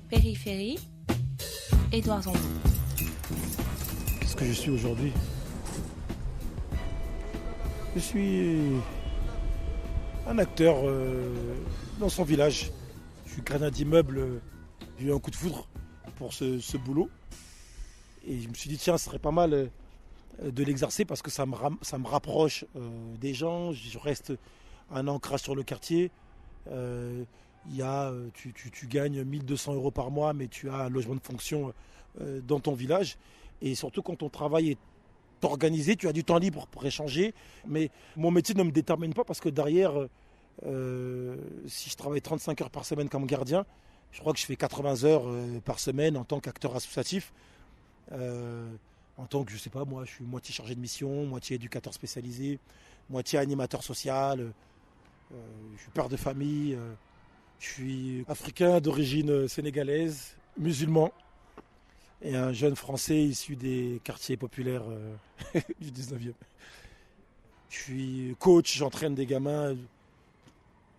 Périphérie, Édouard Zambon. Qu'est-ce que je suis aujourd'hui? Je suis un acteur dans son village. Je suis gradin d'immeuble. J'ai eu un coup de foudre pour ce boulot. Et je me suis dit, tiens, ce serait pas mal de l'exercer parce que ça me rapproche des gens. Je reste un ancrage sur le quartier. Tu gagnes 1200 € par mois, mais tu as un logement de fonction dans ton village. Et surtout, quand ton travail est organisé, tu as du temps libre pour échanger. Mais mon métier ne me détermine pas parce que derrière, si je travaille 35 heures par semaine comme gardien, je crois que je fais 80 heures par semaine en tant qu'acteur associatif. En tant que, je sais pas, moi, je suis moitié chargé de mission, moitié éducateur spécialisé, moitié animateur social. Je suis père de famille. Je suis africain d'origine sénégalaise, musulman. Et un jeune Français issu des quartiers populaires du 19e. Je suis coach, j'entraîne des gamins,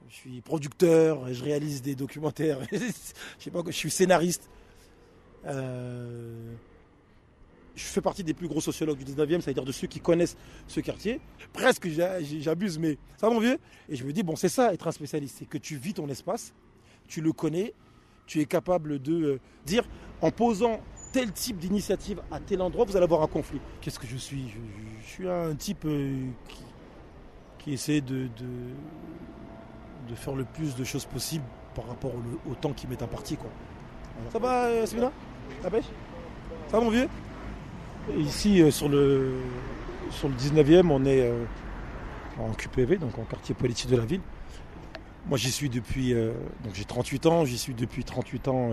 je suis producteur, je réalise des documentaires, je suis scénariste. Je fais partie des plus gros sociologues du 19e, c'est-à-dire de ceux qui connaissent ce quartier. Presque, j'abuse, mais ça mon vieux. Et je me dis, bon, c'est ça, être un spécialiste, c'est que tu vis ton espace, tu le connais, tu es capable de dire, en posant tel type d'initiative à tel endroit, vous allez avoir un conflit. Qu'est-ce que je suis? Je suis un type qui essaie de faire le plus de choses possibles par rapport au temps qui m'est imparti, quoi. Voilà. Ça va, Sébina? La pêche? Ça va, mon vieux? Ici, sur le 19e, on est en QPV, donc en quartier politique de la ville. Moi, j'y suis depuis... donc j'ai 38 ans, j'y suis depuis 38 ans.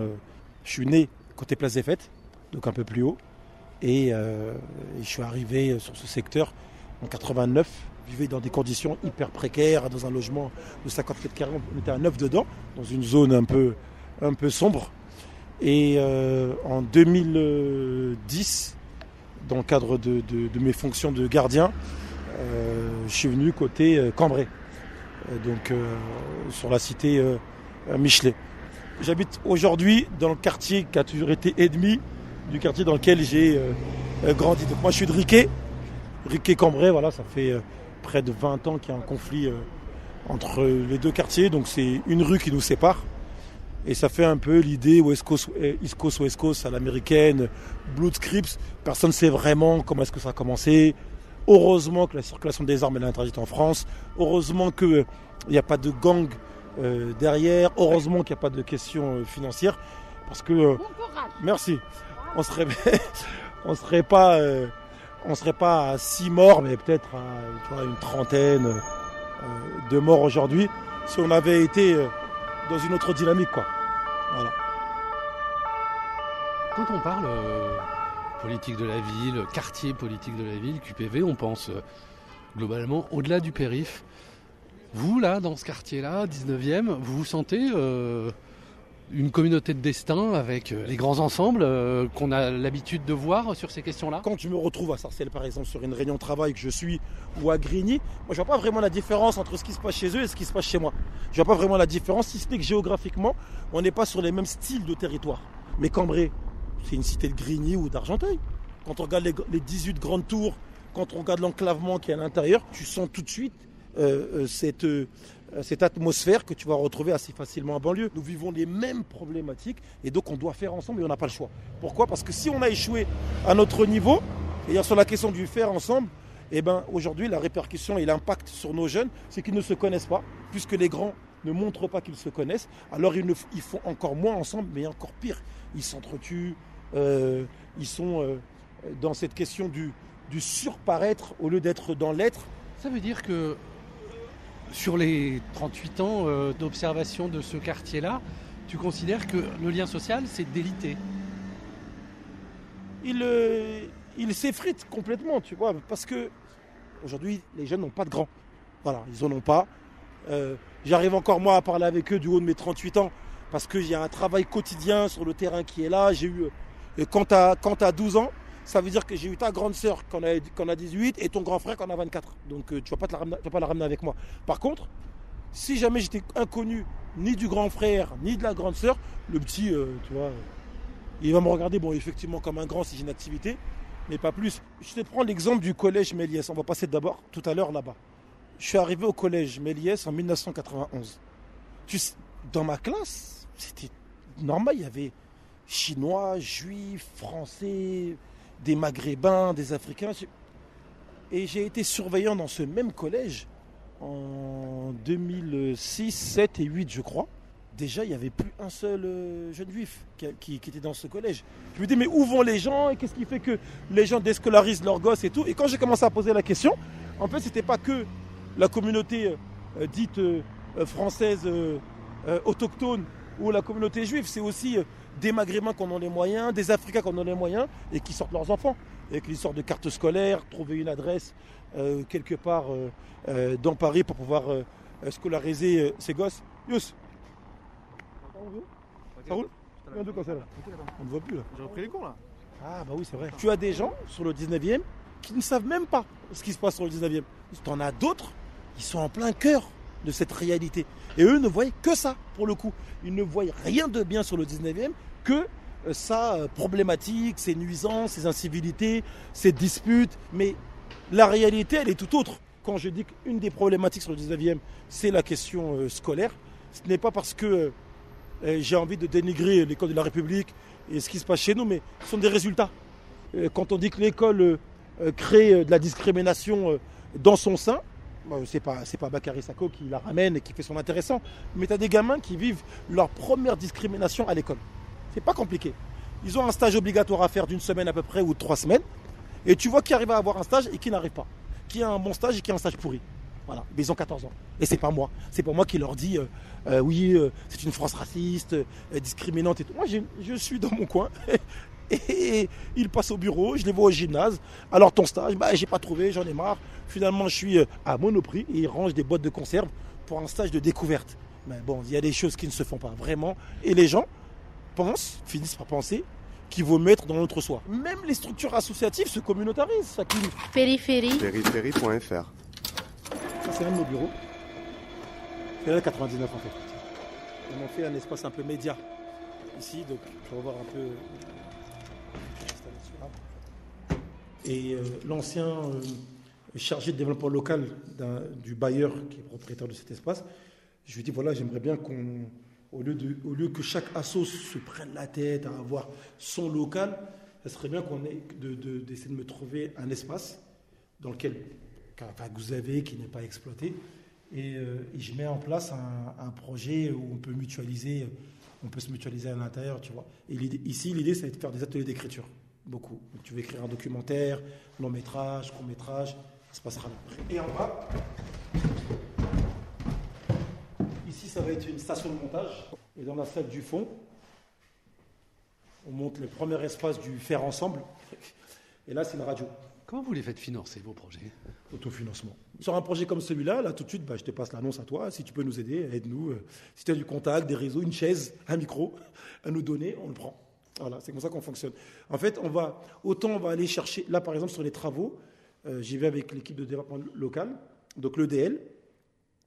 Je suis né côté Place des Fêtes, donc un peu plus haut. Et je suis arrivé sur ce secteur en 89. Je vivais dans des conditions hyper précaires, dans un logement de 50 mètres carrés. On était à 9 dedans, dans une zone un peu sombre. Et en 2010, dans le cadre de mes fonctions de gardien, je suis venu côté Cambrai, donc sur la cité Michelet. J'habite aujourd'hui dans le quartier qui a toujours été ennemi du quartier dans lequel j'ai grandi. Donc moi je suis de Riquet-Cambrai, voilà, ça fait près de 20 ans qu'il y a un conflit entre les deux quartiers, donc c'est une rue qui nous sépare. Et ça fait un peu l'idée East Coast, West Coast à l'américaine, Blood Crips. Personne ne sait vraiment comment est-ce que ça a commencé. Heureusement que la circulation des armes est interdite en France. Heureusement qu'il n'y a pas de gang derrière. Heureusement qu'il n'y a pas de questions financières. Parce que... merci. On serait pas à 6 morts, mais peut-être à une trentaine de morts aujourd'hui. Si on avait été... dans une autre dynamique, quoi. Voilà. Quand on parle politique de la ville, quartier politique de la ville, QPV, on pense globalement au-delà du périph'. Vous, là, dans ce quartier-là, 19e, vous vous sentez une communauté de destin avec les grands ensembles qu'on a l'habitude de voir sur ces questions-là? Quand je me retrouve à Sarcelles, par exemple, sur une réunion de travail que je suis, ou à Grigny, moi je vois pas vraiment la différence entre ce qui se passe chez eux et ce qui se passe chez moi. Je vois pas vraiment la différence, si ce n'est que géographiquement, on n'est pas sur les mêmes styles de territoire. Mais Cambrai, c'est une cité de Grigny ou d'Argenteuil. Quand on regarde les 18 grandes tours, quand on regarde l'enclavement qui est à l'intérieur, tu sens tout de suite cette atmosphère que tu vas retrouver assez facilement en banlieue. Nous vivons les mêmes problématiques et donc on doit faire ensemble et on n'a pas le choix. Pourquoi? Parce que si on a échoué à notre niveau, et sur la question du faire ensemble, eh ben, aujourd'hui la répercussion et l'impact sur nos jeunes, c'est qu'ils ne se connaissent pas, puisque les grands ne montrent pas qu'ils se connaissent, alors ils font encore moins ensemble, mais encore pire. Ils s'entretuent, ils sont dans cette question du surparaître au lieu d'être dans l'être. Ça veut dire que sur les 38 ans d'observation de ce quartier-là, tu considères que le lien social s'est délité? Il s'effrite complètement, tu vois, parce que aujourd'hui, les jeunes n'ont pas de grands. Voilà, ils n'en ont pas. J'arrive encore moi à parler avec eux du haut de mes 38 ans, parce qu'il y a un travail quotidien sur le terrain qui est là. J'ai eu, quand tu as 12 ans, ça veut dire que j'ai eu ta grande sœur quand on a 18 et ton grand frère quand on a 24. Donc tu ne vas pas la ramener avec moi. Par contre, Si jamais j'étais inconnu, ni du grand frère, ni de la grande sœur, le petit, tu vois, il va me regarder, bon, effectivement, comme un grand si j'ai une activité, mais pas plus. Je te prends l'exemple du collège Méliès. On va passer d'abord tout à l'heure là-bas. Je suis arrivé au collège Méliès en 1991. Dans ma classe, c'était normal, il y avait Chinois, Juifs, Français, des Maghrébins, des Africains. Et j'ai été surveillant dans ce même collège en 2006, 7 et 8, je crois. Déjà, il n'y avait plus un seul jeune juif qui était dans ce collège. Je me dis, mais où vont les gens et qu'est-ce qui fait que les gens déscolarisent leurs gosses et tout. Et quand j'ai commencé à poser la question, en fait, ce n'était pas que la communauté dite française autochtone ou la communauté juive, c'est aussi des Maghrébins qui en ont les moyens, des Africains qui en ont les moyens et qui sortent leurs enfants. Avec l'histoire de carte scolaire, trouver une adresse quelque part dans Paris pour pouvoir scolariser ses gosses. Yous, ça roule? On ne voit plus là. J'ai repris les cours là. Ah bah oui, c'est vrai. Tu as des gens sur le 19e qui ne savent même pas ce qui se passe sur le 19e. Tu en as d'autres, ils sont en plein cœur de cette réalité. Et eux ne voient que ça, pour le coup. Ils ne voient rien de bien sur le 19e que sa problématique, ses nuisances, ses incivilités, ses disputes. Mais la réalité, elle est tout autre. Quand je dis qu'une des problématiques sur le 19e, c'est la question scolaire, ce n'est pas parce que j'ai envie de dénigrer l'école de la République et ce qui se passe chez nous, mais ce sont des résultats. Quand on dit que l'école crée de la discrimination dans son sein, c'est pas Bakary Sako qui la ramène et qui fait son intéressant, mais tu as des gamins qui vivent leur première discrimination à l'école. C'est pas compliqué. Ils ont un stage obligatoire à faire d'une semaine à peu près ou de 3 semaines, et tu vois qui arrive à avoir un stage et qui n'arrive pas. Qui a un bon stage et qui a un stage pourri. Voilà, mais ils ont 14 ans. Et c'est pas moi. C'est pas moi qui leur dis oui, c'est une France raciste, discriminante et tout. Moi, je suis dans mon coin. Et ils passent au bureau, je les vois au gymnase. Alors ton stage, j'ai pas trouvé, j'en ai marre. Finalement, je suis à Monoprix et ils rangent des boîtes de conserve pour un stage de découverte. Mais bon, il y a des choses qui ne se font pas vraiment. Et les gens finissent par penser qu'il vaut mettre dans notre soi. Même les structures associatives se communautarisent. Périphérie. Périphérie.fr. Ça, c'est un de nos bureaux. C'est là 99 en fait. On a fait un espace un peu média ici, donc je vais voir un peu. Et l'ancien chargé de développement local du bailleur qui est propriétaire de cet espace, je lui dis voilà, j'aimerais bien au lieu que chaque asso se prenne la tête à avoir son local, ça serait bien d'essayer de me trouver un espace dans lequel vous avez qui n'est pas exploité et je mets en place un projet où on peut se mutualiser à l'intérieur, tu vois. Et l'idée c'est de faire des ateliers d'écriture. Beaucoup. Donc, tu veux écrire un documentaire, long métrage, court métrage, ça se passera là. Et en bas, ici ça va être une station de montage. Et dans la salle du fond, on monte le premier espace du faire ensemble. Et là c'est la radio. Comment vous les faites financer vos projets? Autofinancement. Sur un projet comme celui-là, là tout de suite, je te passe l'annonce à toi. Si tu peux nous aider, aide-nous. Si tu as du contact, des réseaux, une chaise, un micro à nous donner, on le prend. Voilà, c'est comme ça qu'on fonctionne. En fait, on va aller chercher, là par exemple sur les travaux, j'y vais avec l'équipe de développement local, donc l'EDL,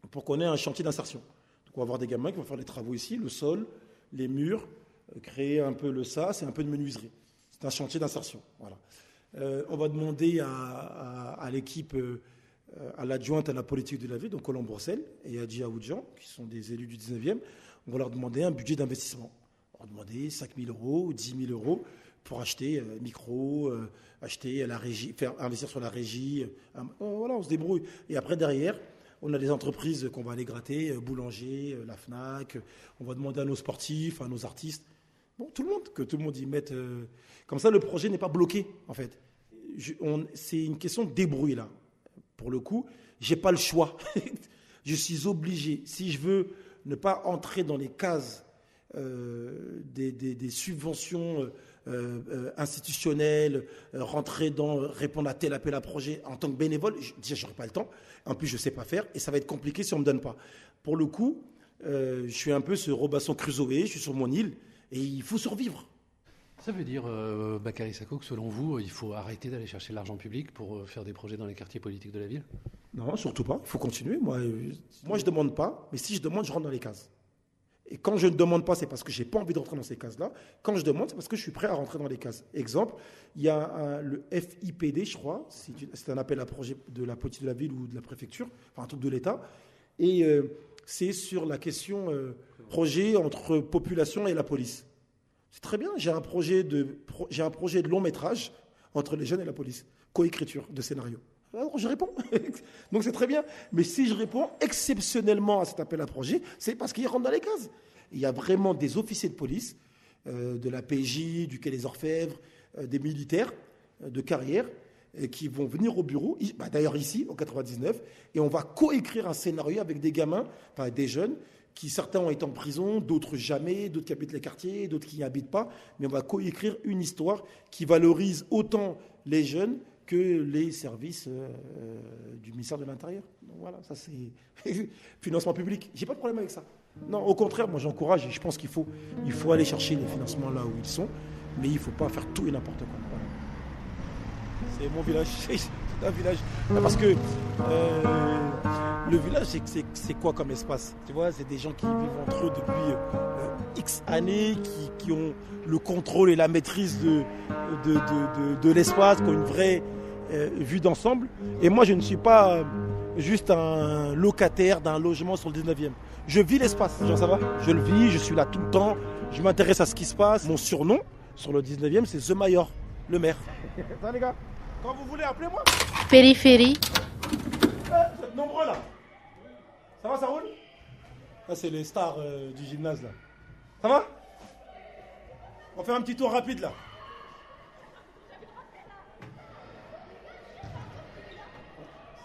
pour qu'on ait un chantier d'insertion. Donc on va avoir des gamins qui vont faire les travaux ici, le sol, les murs, créer un peu le sas et un peu de menuiserie. C'est un chantier d'insertion. Voilà. On va demander à l'équipe, à l'adjointe à la politique de la ville, donc Colombe Brossel et Adji Aoudjan, qui sont des élus du 19e, on va leur demander un budget d'investissement. On va demander 5 000 euros ou 10 000 euros pour acheter micro, acheter la régie, investir sur la régie. Voilà, on se débrouille. Et après, derrière, on a des entreprises qu'on va aller gratter, boulanger, la FNAC. On va demander à nos sportifs, à nos artistes. Bon, que tout le monde y mette. Comme ça, le projet n'est pas bloqué, en fait. C'est une question de débrouille, là. Pour le coup, je n'ai pas le choix. Je suis obligé. Si je veux ne pas entrer dans les cases des subventions institutionnelles, répondre à tel appel à projet en tant que bénévole, déjà j'aurai pas le temps, en plus je sais pas faire et ça va être compliqué si on me donne pas. Pour le coup, je suis un peu ce Robinson Crusoe, je suis sur mon île et il faut survivre. Ça veut dire, Bakary Sako, que selon vous, il faut arrêter d'aller chercher de l'argent public pour faire des projets dans les quartiers politiques de la ville? Non, surtout pas. Il faut continuer. Moi, je ne demande pas, mais si je demande, je rentre dans les cases. Et quand je ne demande pas, c'est parce que je n'ai pas envie de rentrer dans ces cases-là. Quand je demande, c'est parce que je suis prêt à rentrer dans les cases. Exemple, il y a le FIPD, je crois, c'est un appel à projet de la politique de la ville ou de la préfecture, enfin un truc de l'État. Et c'est sur la question projet entre population et la police. C'est très bien, j'ai un projet de long métrage entre les jeunes et la police. Coécriture de scénario. Alors je réponds. Donc c'est très bien. Mais si je réponds exceptionnellement à cet appel à projet, c'est parce qu'il rentre dans les cases. Il y a vraiment des officiers de police, de la PJ, du Quai des Orfèvres, des militaires de carrière, qui vont venir au bureau, d'ailleurs ici, au 99, et on va coécrire un scénario avec des gamins, enfin des jeunes, qui certains ont été en prison, d'autres jamais, d'autres qui habitent les quartiers, d'autres qui n'y habitent pas, mais on va coécrire une histoire qui valorise autant les jeunes que les services du ministère de l'Intérieur. Donc voilà, ça c'est financement public. J'ai pas de problème avec ça. Non, au contraire, moi j'encourage et je pense qu'il faut aller chercher les financements là où ils sont, mais il ne faut pas faire tout et n'importe quoi. Voilà. C'est mon village, c'est un village. Parce que le village, c'est quoi comme espace? Tu vois, c'est des gens qui vivent entre eux depuis X années, qui ont le contrôle et la maîtrise de l'espace, qui ont une vraie vue d'ensemble. Et moi, je ne suis pas juste un locataire d'un logement sur le 19e. Je vis l'espace, genre ça va? Je le vis, je suis là tout le temps, je m'intéresse à ce qui se passe. Mon surnom sur le 19e, c'est The Mayor, le maire. Ça les gars, quand vous voulez, appelez-moi. Périphérie. Vous êtes nombreux là. Ça va, ça roule? Là, c'est les stars du gymnase là. Ça va? On va faire un petit tour rapide là.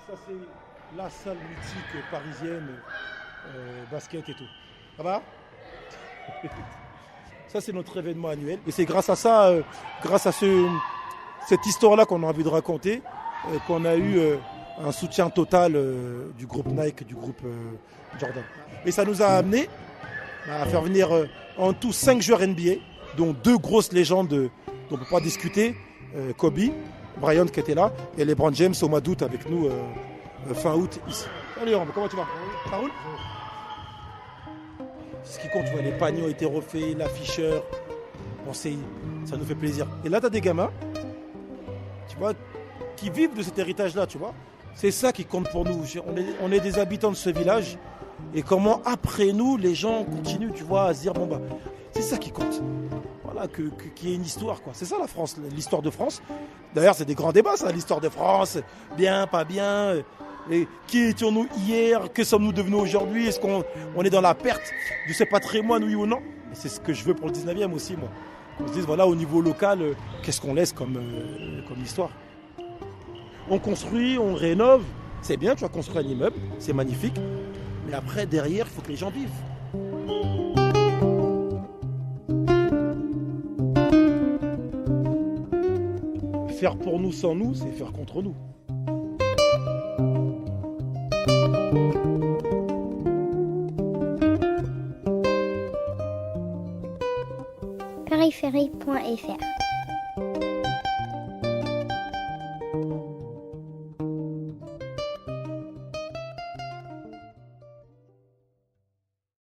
Ça, c'est la salle mythique parisienne, basket et tout. Ça va? Ça, c'est notre événement annuel. Et c'est grâce à ça, grâce à cette histoire-là qu'on a envie de raconter, qu'on a eu un soutien total du groupe Nike, du groupe Jordan. Et ça nous a amené à faire venir en tout 5 joueurs NBA, dont 2 grosses légendes dont on ne peut pas discuter, Kobe, Bryant qui était là, et LeBron James au mois d'août avec nous fin août ici. Salut Rambo, comment tu vas? Ça roule? C'est ce qui compte, tu vois, les paniers ont été refaits, l'afficheur, bon, ça nous fait plaisir. Et là, tu as des gamins, tu vois, qui vivent de cet héritage-là, tu vois. C'est ça qui compte pour nous. On est des habitants de ce village. Et comment, après nous, les gens continuent, tu vois, à se dire, bon, bah, c'est ça qui compte. Voilà, qu'il y ait une histoire, quoi. C'est ça la France, l'histoire de France. D'ailleurs, c'est des grands débats, ça, l'histoire de France. Bien, pas bien. Et qui étions-nous hier? Que sommes-nous devenus aujourd'hui? Est-ce qu'on est dans la perte de ce patrimoine, oui ou non? Et c'est ce que je veux pour le 19e aussi, moi. On se dise, voilà, au niveau local, qu'est-ce qu'on laisse comme histoire? On construit, on rénove. C'est bien, tu as construit un immeuble, c'est magnifique. Mais après, derrière, il faut que les gens vivent. Faire pour nous sans nous, c'est faire contre nous. Périphérie.fr